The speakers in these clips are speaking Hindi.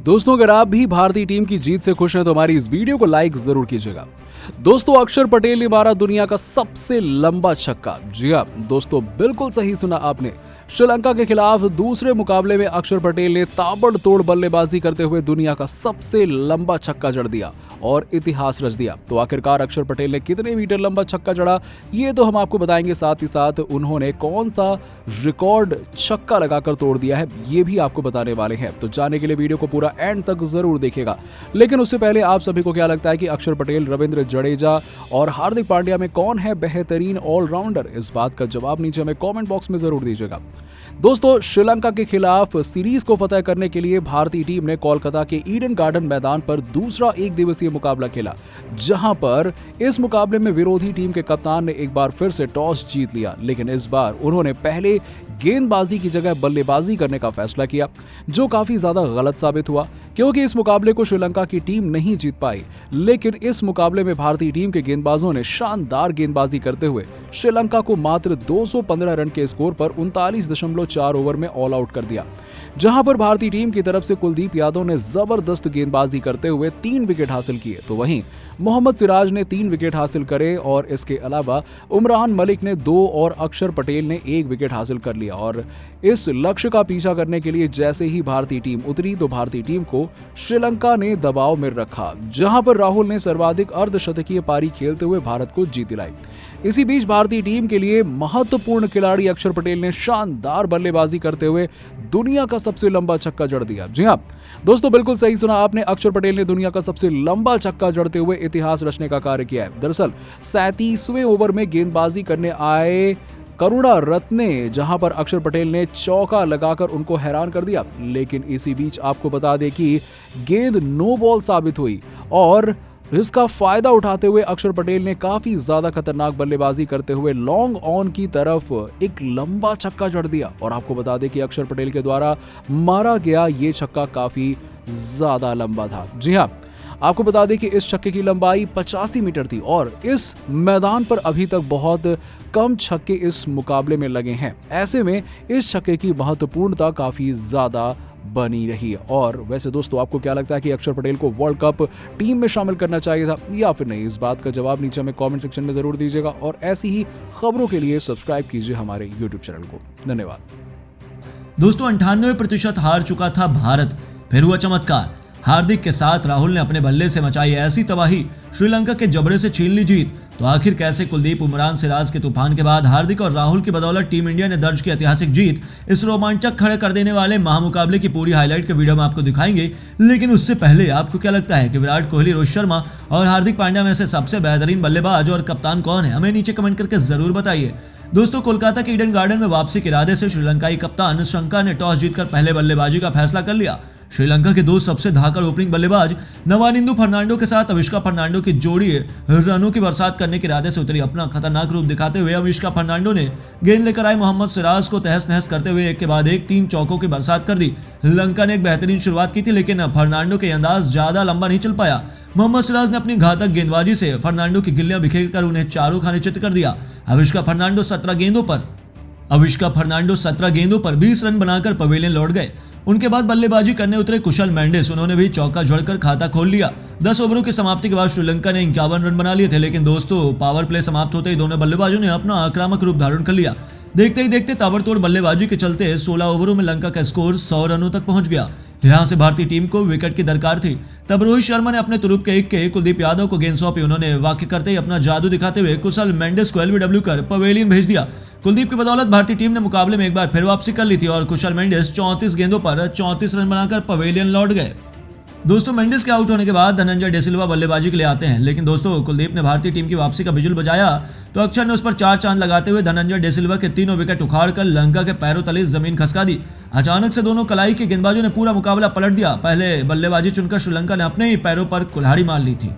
दोस्तों, अगर आप भी भारतीय टीम की जीत से खुश हैं तो हमारी इस वीडियो को लाइक जरूर कीजिएगा। दोस्तों, अक्षर पटेल ने मारा दुनिया का सबसे लंबा छक्का। जी हाँ दोस्तों, बिल्कुल सही सुना आपने। श्रीलंका के खिलाफ दूसरे मुकाबले में अक्षर पटेल ने ताबड़तोड़ बल्लेबाजी करते हुए दुनिया का सबसे लंबा छक्का जड़ दिया और इतिहास रच दिया। तो आखिरकार अक्षर पटेल ने कितने मीटर लंबा छक्का जड़ा, ये तो हम आपको बताएंगे। साथ ही साथ उन्होंने कौन सा रिकॉर्ड छक्का लगाकर तोड़ दिया है, ये भी आपको बताने वाले हैं। तो जानने के लिए वीडियो को पूरा एंड तक जरूर देखिएगा। लेकिन उससे पहले आप सभी को क्या लगता है कि अक्षर पटेल, रविंद्र जडेजा और हार्दिक पांड्या में कौन है बेहतरीन ऑलराउंडर? इस बात का जवाब नीचे हमें कमेंट बॉक्स में जरूर दीजिएगा। दोस्तों, श्रीलंका के खिलाफ सीरीज को फतह करने के लिए भारतीय टीम ने कोलकाता के ईडन गार्डन मैदान पर दूसरा एक दिवसीय मुकाबला खेला, जहां पर इस मुकाबले में विरोधी टीम के कप्तान ने एक बार फिर से टॉस जीत लिया। लेकिन इस बार उन्होंने पहले गेंदबाजी की जगह बल्लेबाजी करने का फैसला किया, जो काफी ज्यादा गलत साबित हुआ, क्योंकि इस मुकाबले को श्रीलंका की टीम नहीं जीत पाई। लेकिन इस मुकाबले में भारतीय टीम के गेंदबाजों ने शानदार गेंदबाजी करते हुए श्रीलंका को मात्र 215 रन के स्कोर पर 39.4 ओवर में ऑल आउट कर दिया, जहां पर भारतीय टीम की तरफ से कुलदीप यादव ने जबरदस्त गेंदबाजी करते हुए 3 विकेट हासिल किए, तो वहीं मोहम्मद सिराज ने 3 विकेट हासिल करे और इसके अलावा उमरान मलिक ने 2 और अक्षर पटेल ने 1 विकेट हासिल कर लिया। और इस लक्ष्य का पीछा करने के लिए जैसे ही भारतीय टीम उतरी तो भारतीय टीम को श्रीलंका ने दबाव में रखा, जहां पर राहुल ने सर्वाधिक अर्धशतकीय पारी खेलते हुए भारत को जीत दिलाई। इसी बीच भारतीय टीम के लिए महत्वपूर्ण खिलाड़ी अक्षर पटेल ने शानदार बल्लेबाजी करते हुए दुनिया का सबसे लंबा छक्का जड़ दिया। जी हाँ दोस्तों, बिल्कुल सही सुना आपने। अक्षर पटेल ने दुनिया का सबसे लंबा छक्का जड़ते हुए इतिहास रचने का कार्य किया है। दरअसल 37वें ओवर में गेंदबाजी करने आए करुणा रत्ने, जहां पर अक्षर पटेल ने चौका लगाकर उनको हैरान कर दिया। लेकिन इसी बीच आपको बता दें कि गेंद नो बॉल साबित हुई और इसका फायदा उठाते हुए अक्षर पटेल ने काफी ज्यादा खतरनाक बल्लेबाजी करते हुए लॉन्ग ऑन की तरफ एक लंबा छक्का जड़ दिया। और आपको बता दें कि अक्षर पटेल के द्वारा मारा गया ये छक्का काफी ज्यादा लंबा था। जी हाँ, आपको बता दें कि इस छक्के की लंबाई 85 मीटर थी और इस मैदान पर अभी तक बहुत कम छक्के इस मुकाबले में लगे हैं। ऐसे में इस छक्के की महत्वपूर्णता काफी ज्यादा बनी रही है। और वैसे दोस्तों, आपको क्या लगता है कि अक्षर पटेल को वर्ल्ड कप टीम में शामिल करना चाहिए था या फिर नहीं? इस बात का जवाब नीचे हमें कमेंट सेक्शन में जरूर दीजिएगा और ऐसी ही खबरों के लिए सब्सक्राइब कीजिए हमारे यूट्यूब चैनल को। धन्यवाद। दोस्तों, 98% हार चुका था भारत, फिर हुआ चमत्कार। हार्दिक के साथ राहुल ने अपने बल्ले से मचाई ऐसी तबाही, श्रीलंका के जबड़े से छीन ली जीत। तो आखिर कैसे कुलदीप, उमरान, सिराज के तूफान के बाद हार्दिक और राहुल की बदौलत टीम इंडिया ने दर्ज की ऐतिहासिक जीत? इस रोमांचक खड़े कर देने वाले महामुकाबले की पूरी हाईलाइट के वीडियो में आपको दिखाएंगे। लेकिन उससे पहले आपको क्या लगता है कि विराट कोहली, रोहित शर्मा और हार्दिक पांड्या में से सबसे बेहतरीन बल्लेबाज और कप्तान कौन है? हमें नीचे कमेंट करके जरूर बताइए। दोस्तों, कोलकाता के ईडन गार्डन में वापसी के इरादे से श्रीलंकाई कप्तान शंका ने टॉस जीतकर पहले बल्लेबाजी का फैसला कर लिया। श्रीलंका के 2 सबसे धाकड़ ओपनिंग बल्लेबाज नवानिंदु फर्नांडो के साथ अविष्का फर्नांडो की जोड़ी रनों की बरसात करने के इरादे से उतरी। अपना खतरनाक रूप दिखाते हुए अविष्का फर्नांडो ने गेंद लेकर आए मोहम्मद सिराज को तहस नहस करते हुए एक के बाद एक 3 चौकों की बरसात कर दी। लंका ने एक बेहतरीन शुरुआत की थी, लेकिन फर्नांडो के अंदाज ज्यादा लंबा नहीं चल पाया। मोहम्मद सिराज ने अपनी घातक गेंदबाजी से फर्नांडो की गिल्लियां बिखेर कर उन्हें चारों खाने चित कर दिया। अविष्का फर्नांडो 17 गेंदों पर 20 रन बनाकर पवेलियन लौट गए। उनके बाद बल्लेबाजी करने उतरे कुशल मेंडिस, उन्होंने भी चौका जोड़कर खाता खोल लिया। 10 ओवरों की समाप्ति के बाद श्रीलंका ने 51 रन बना लिए थे। लेकिन दोस्तों, पावर प्ले समाप्त होते ही दोनों बल्लेबाजों ने अपना आक्रामक रूप धारण कर लिया। देखते ही देखते ताबड़तोड़ बल्लेबाजी के चलते 16 ओवरों में लंका का स्कोर 100 रनों तक पहुंच गया। यहां से भारतीय टीम को विकेट की दरकार थी। तब रोहित शर्मा ने अपने तुरुप के 1 के कुलदीप यादव को गेंद सौंपी। उन्होंने वाक्य करते ही अपना जादू दिखाते हुए कुशल मेंडिस को एलबीडब्ल्यू कर पवेलियन भेज दिया। कुलदीप की बदौलत भारतीय टीम ने मुकाबले में एक बार फिर वापसी कर ली थी और कुशल मेंडिस 34 गेंदों पर 34 रन बनाकर पवेलियन लौट गए। दोस्तों, मेंडिस के आउट होने के बाद धनंजय डिसिल्वा बल्लेबाजी के लिए आते हैं। लेकिन दोस्तों, कुलदीप ने भारतीय टीम की वापसी का बिजुल बजाया तो अक्षर ने उस पर 4 चांद लगाते हुए धनंजय डिसिल्वा के तीनों विकेट उखाड़कर लंका के पैरों तले जमीन खसका दी। अचानक से दोनों कलाई के गेंदबाजों ने पूरा मुकाबला पलट दिया। पहले बल्लेबाजी चुनकर श्रीलंका ने अपने ही पैरों पर कुल्हाड़ी मार ली थी।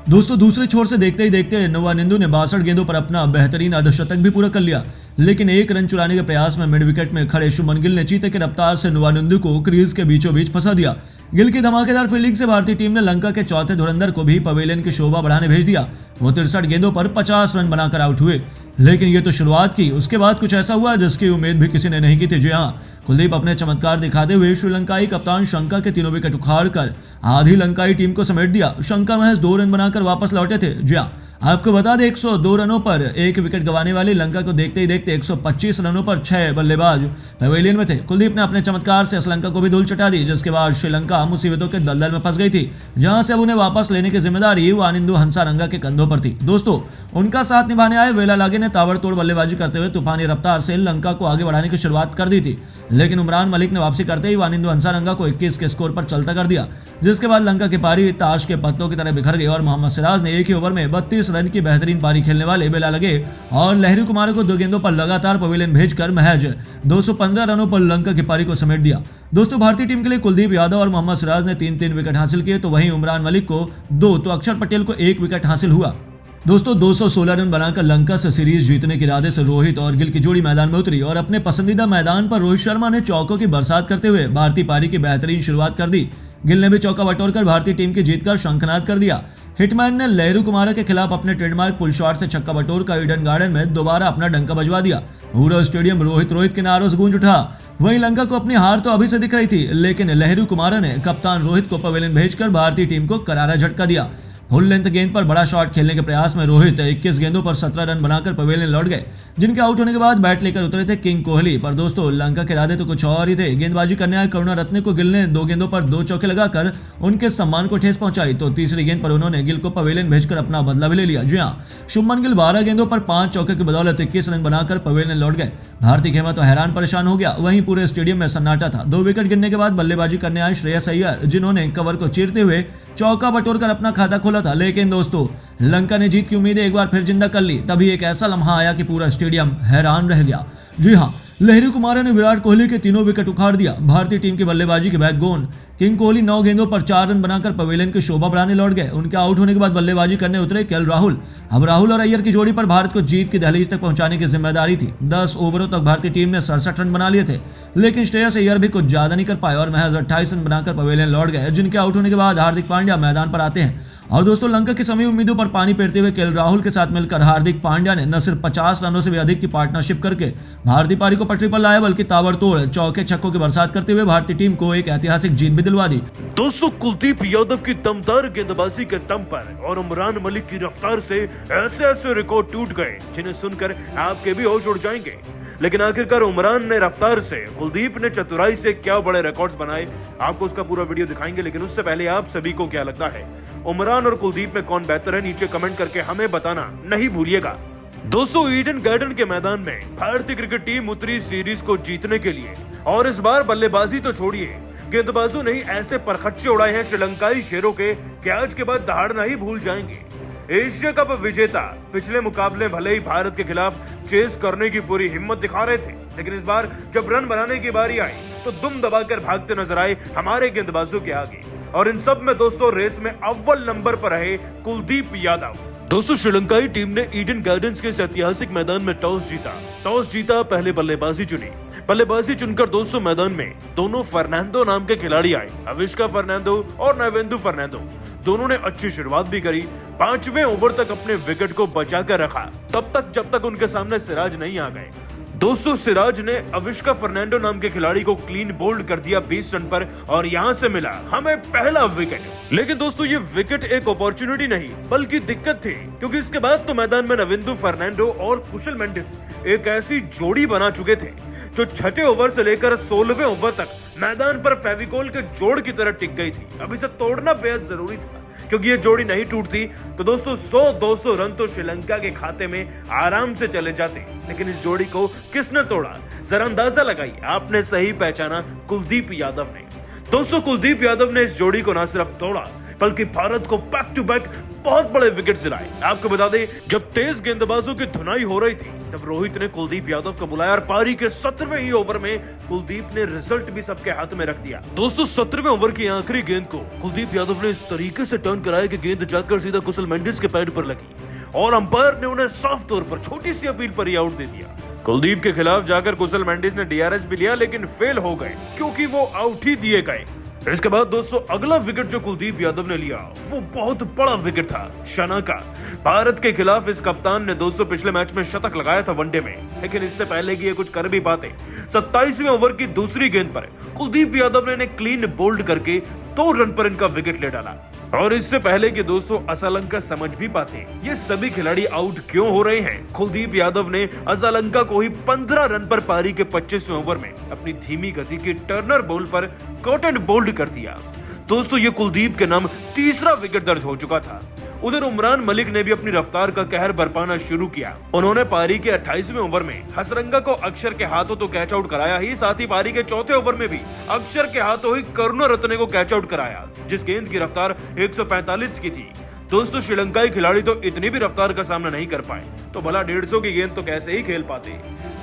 दोस्तों, दूसरे छोर से देखते ही देखते नवानिंदु ने 62 गेंदों पर अपना बेहतरीन अर्धशतक भी पूरा कर लिया। लेकिन 1 रन चुराने के प्रयास में मिड विकेट में खड़े शुभमन गिल ने चीते की रफ्तार से नवानिंदु को क्रीज के बीचों बीच फंसा दिया। गिल की धमाकेदार फील्डिंग से भारतीय टीम ने लंका के चौथे धुरंधर को भी पवेलियन की शोभा बढ़ाने भेज दिया। वो 63 गेंदों पर 50 रन बनाकर आउट हुए। लेकिन ये तो शुरुआत की, उसके बाद कुछ ऐसा हुआ जिसकी उम्मीद भी किसी ने नहीं की थी। जी हाँ, कुलदीप अपने चमत्कार दिखाते हुए श्रीलंकाई कप्तान शंका के तीनों विकेट उखाड़कर आधी लंकाई टीम को समेट दिया। शंका महज 2 रन बनाकर वापस लौटे थे। जी हाँ, आपको बता दें 102 रनों पर 1 विकेट गंवाने वाली लंका को देखते ही देखते 125 रनों पर 6 बल्लेबाज पवेलियन में थे। कुलदीप ने अपने चमत्कार से श्रीलंका को भी धूल चटा दी, जिसके बाद श्रीलंका मुसीबतों के दलदल में फंस गई थी, जहां से अब उन्हें वापस लेने की जिम्मेदारी वानिंदु हंसारंगा के कंधों पर थी। दोस्तों, उनका साथ निभाने आए वेलालागे ने ताबड़तोड़ बल्लेबाजी करते हुए तूफानी रफ्तार से लंका को आगे बढ़ाने की शुरुआत कर दी थी, लेकिन उमरान मलिक ने वापसी करते ही वानिंदु हंसारंगा को 21 के स्कोर पर चलता कर दिया, जिसके बाद लंका की पारी ताश के पत्तों की तरह बिखर गई और मोहम्मद सिराज ने एक ही ओवर में 32 रन की बेहतरीन पारी खेलने वाले वेलालागे और लहरी कुमार को 2 गेंदों पर लगातार पवेलियन भेजकर महज 215 रनों पर लंका की पारी को समेट दिया। दोस्तों, भारतीय टीम के लिए कुलदीप यादव और मोहम्मद सिराज ने 3-3 विकेट हासिल किए, तो वहीं उमरान मलिक को 2 तो अक्षर पटेल को 1 विकेट हासिल हुआ। दोस्तों, 216 रन बनाकर लंका से सीरीज जीतने के इरादे से रोहित और गिल की जोड़ी मैदान में उतरी और अपने पसंदीदा मैदान पर रोहित शर्मा ने चौकों की बरसात करते हुए भारतीय पारी की बेहतरीन शुरुआत कर दी। गिल ने भी चौका बटोरकर भारतीय टीम की जीत का शंखनाद कर दिया। हिटमैन ने लहरू कुमार के खिलाफ अपने ट्रेडमार्क पुल शॉट से छक्का बटोरकर ईडन गार्डन में दोबारा अपना डंका बजवा दिया। पूरा स्टेडियम रोहित के नारों से गूंज उठा। वहीं लंका को अपनी हार तो अभी से दिख रही थी, लेकिन लहरू कुमार ने कप्तान रोहित को पवेलियन भेजकर भारतीय टीम को करारा झटका दिया। फुल लेंथ गेंद पर बड़ा शॉट खेलने के प्रयास में रोहित 21 गेंदों पर 17 रन बनाकर पवेलियन लौट गए, जिनके आउट होने के बाद बैट लेकर उतरे थे किंग कोहली। पर दोस्तों, लंका के इरादे तो कुछ और ही थे। गेंदबाजी करने आए करुणारत्ने को गिल ने 2 गेंदों पर 2 चौके लगाकर उनके सम्मान को ठेस पहुंचाई, तो तीसरी गेंद पर उन्होंने गिल को पवेलियन भेजकर अपना बदला भी ले लिया। जी हाँ, शुभमन गिल 12 गेंदों पर 5 चौके की बदौलत 21 रन बनाकर पवेलियन लौट गए। भारतीय खेमा तो हैरान परेशान हो गया। वहीं पूरे स्टेडियम में सन्नाटा था। 2 विकेट गिरने के बाद बल्लेबाजी करने आए श्रेयस अय्यर, जिन्होंने कवर को चीरते हुए चौका बटोरकर अपना खाता खोला था। लेकिन दोस्तों, लंका ने जीत की उम्मीदें एक बार फिर जिंदा कर ली। तभी एक ऐसा लम्हा आया कि पूरा स्टेडियम हैरान रह गया। जी हाँ, लहरी कुमार ने विराट कोहली के तीनों विकेट उखाड़ दिया। भारतीय टीम की बल्लेबाजी के बैकबोन किंग कोहली 9 गेंदों पर 4 रन बनाकर पवेलियन की शोभा बढ़ाने लौट गए। उनके आउट होने के बाद बल्लेबाजी करने उतरे केएल राहुल। अब राहुल और अय्यर की जोड़ी पर भारत को जीत की दहलीज तक पहुंचाने की जिम्मेदारी थी। 10 ओवरों तक भारतीय टीम ने 67 रन बना लिए थे, लेकिन श्रेयस अय्यर भी कुछ ज्यादा नहीं कर पाए और महज 28 रन बनाकर पवेलियन लौट गए, जिनके आउट होने के बाद हार्दिक पांड्या मैदान पर आते हैं। और दोस्तों, लंका की सभी उम्मीदों पर पानी फेरते हुए केएल राहुल के साथ मिलकर हार्दिक पांड्या ने न सिर्फ 50 रनों से भी अधिक की पार्टनरशिप करके भारतीय पारी को पटरी पर लाया, बल्कि ताबड़तोड़ चौके छक्कों की बरसात करते हुए भारतीय टीम को एक ऐतिहासिक जीत भी दिलवा दी। दोस्तों, कुलदीप यादव की दमदार गेंदबाजी के दम पर और उमरान मलिक की रफ्तार से ऐसे रिकॉर्ड टूट गए जिन्हें सुनकर आपके भी होश उड़ जाएंगे। लेकिन आखिरकार उमरान ने रफ्तार से, कुलदीप ने चतुराई से क्या बड़े रिकॉर्ड्स बनाए, आपको उसका पूरा वीडियो दिखाएंगे। लेकिन उससे पहले आप सभी को क्या लगता है, उमरान और कुलदीप में कौन बेहतर है? नीचे कमेंट करके हमें बताना नहीं भूलिएगा। दोस्तों, ईडन गार्डन के मैदान में भारतीय क्रिकेट टीम उतरी सीरीज को जीतने के लिए, और इस बार बल्लेबाजी तो छोड़िए, गेंदबाजों ने ऐसे परखच्चे उड़ाए हैं श्रीलंकाई शेरों के कि आज के बाद दहाड़ना ही भूल जाएंगे। एशिया कप विजेता पिछले मुकाबले भले ही भारत के खिलाफ चेस करने की पूरी हिम्मत दिखा रहे थे, लेकिन इस बार जब रन बनाने की बारी आई तो दुम दबाकर भागते नजर आए हमारे गेंदबाजों के आगे। और इन सब में दोस्तों, रेस में अव्वल नंबर पर रहे कुलदीप यादव। दोस्तों, श्रीलंकाई टीम ने ईडन गार्डन्स के इस ऐतिहासिक मैदान में टॉस जीता, पहले बल्लेबाजी चुनी। बल्लेबाजी चुनकर दोस्तों, मैदान में दोनों फर्नांडो नाम के खिलाड़ी आए। अविष्का फर्नांडो और नवेंदु फर्नांडो दोनों ने अच्छी शुरुआत भी करी। 5वें ओवर तक अपने विकेट को बचा कर रखा, तब तक जब तक उनके सामने सिराज नहीं आ गए। दोस्तों, सिराज ने अविष्का फर्नांडो नाम के खिलाड़ी को क्लीन बोल्ड कर दिया 20 रन पर, और यहां से मिला हमें पहला विकेट। लेकिन दोस्तों, ये विकेट एक अपॉर्चुनिटी नहीं बल्कि दिक्कत थी, क्योंकि इसके बाद तो मैदान में नवेंदु फर्नांडो और कुशल मेंडिस एक ऐसी जोड़ी बना चुके थे जो 6ठे ओवर से लेकर 16वें ओवर तक मैदान पर फेविकोल के जोड़ की तरह टिक गई थी। अब इसे तोड़ना बेहद जरूरी था, क्योंकि ये जोड़ी नहीं टूटती तो दोस्तों 100-200 रन तो श्रीलंका के खाते में आराम से चले जाते। लेकिन इस जोड़ी को किसने तोड़ा? जरा अंदाजा लगाइए। आपने सही पहचाना, कुलदीप यादव ने। दोस्तों, कुलदीप यादव ने इस जोड़ी को न सिर्फ तोड़ा बल्कि भारत को बैक टू बैक बहुत बड़े विकेट दिलाए। आपको बता दें, जब तेज गेंदबाजों की धुनाई हो रही थी तब रोहित ने कुलदीप यादव को बुलाया और पारी के 17वें ही ओवर में कुलदीप ने रिजल्ट भी सबके हाथ में रख दिया। दोस्तों, 17वें ओवर की आखिरी गेंद को कुलदीप यादव ने इस तरीके से टर्न कराया कि गेंद जाकर सीधा कुशल मेंडिस के पैड पर लगी और अंपायर ने उन्हें साफ तौर पर छोटी सी अपील पर ही आउट दे दिया। कुलदीप के खिलाफ जाकर कुशल मेंडिस ने डीआरएस भी लिया, लेकिन फेल हो गए क्योंकि वो आउट ही दिए गए। इसके बाद दोस्तों अगला विकेट जो कुलदीप यादव ने लिया वो बहुत बड़ा विकेट था शना का। भारत के खिलाफ इस कप्तान ने दोस्तों पिछले मैच में शतक लगाया था वनडे में, लेकिन इससे पहले कि ये कुछ कर भी पाते 27वें ओवर की दूसरी गेंद पर कुलदीप यादव ने इन्हें क्लीन बोल्ड करके 2 रन पर इनका विकेट ले डाला। और इससे पहले कि दोस्तों असलंका समझ भी पाते ये सभी खिलाड़ी आउट क्यों हो रहे हैं, कुलदीप यादव ने असलंका को ही 15 रन पर पारी के 25वें ओवर में अपनी धीमी गति के टर्नर बॉल पर कट एंड बोल्ड कर दिया। दोस्तों ये कुलदीप के नाम तीसरा विकेट दर्ज हो चुका था। उधर उमरान मलिक ने भी अपनी रफ्तार का कहर बरपाना शुरू किया। उन्होंने पारी के 28वें ओवर में हसरंगा को अक्षर के हाथों तो कैच आउट कराया ही, साथ ही पारी के चौथे ओवर में भी अक्षर के हाथों ही करुणारत्ने को कैच आउट कराया, जिस गेंद की रफ्तार 145 की थी। दोस्तों श्रीलंकाई खिलाड़ी तो इतनी भी रफ्तार का सामना नहीं कर पाए, तो भला 150 की गेंद तो कैसे ही खेल पाते।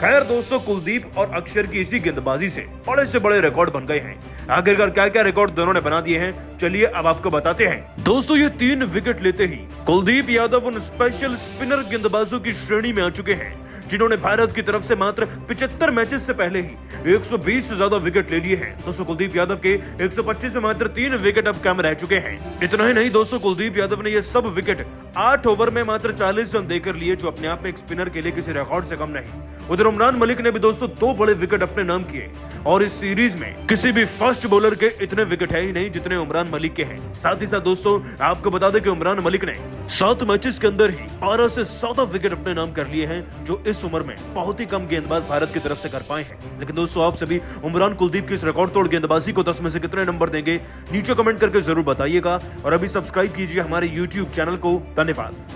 खैर दोस्तों कुलदीप और अक्षर की इसी गेंदबाजी से बड़े से बड़े रिकॉर्ड बन गए हैं। आखिरकार क्या क्या रिकॉर्ड दोनों ने बना दिए हैं, चलिए अब आपको बताते हैं। दोस्तों ये 3 विकेट लेते ही कुलदीप यादव उन स्पेशल स्पिनर गेंदबाजों की श्रेणी में आ चुके हैं जिन्होंने भारत की तरफ से मात्र 75 मैचेस से पहले ही 120 से ज्यादा विकेट ले लिए हैं। दोस्तों कुलदीप यादव के 125 में मात्र 3 विकेट अब कम रह चुके हैं। इतना ही नहीं दोस्तों कुलदीप यादव ने ये सब विकेट 8 ओवर में मात्र 40 रन देकर लिए, जो अपने आप में एक स्पिनर के लिए किसी रिकॉर्ड से कम नहीं। उधर उमरान मलिक ने भी दोस्तों 2 बड़े विकेट अपने नाम किए और इस सीरीज में किसी भी फास्ट बॉलर के इतने विकेट है ही नहीं जितने उमरान मलिक के हैं। साथ ही साथ दोस्तों आपको बता दें कि उमरान मलिक ने 7 मैचेस के अंदर ही 12 से 14 विकेट अपने नाम कर लिए हैं, जो इस उम्र में बहुत ही कम गेंदबाज भारत की तरफ से कर पाए हैं। लेकिन दोस्तों आप सभी उमरान कुलदीप की इस रिकॉर्ड तोड़ गेंदबाजी को 10 में से कितने नंबर देंगे नीचे कमेंट करके जरूर बताइएगा और अभी सब्सक्राइब कीजिए हमारे YouTube चैनल को। धन्यवाद।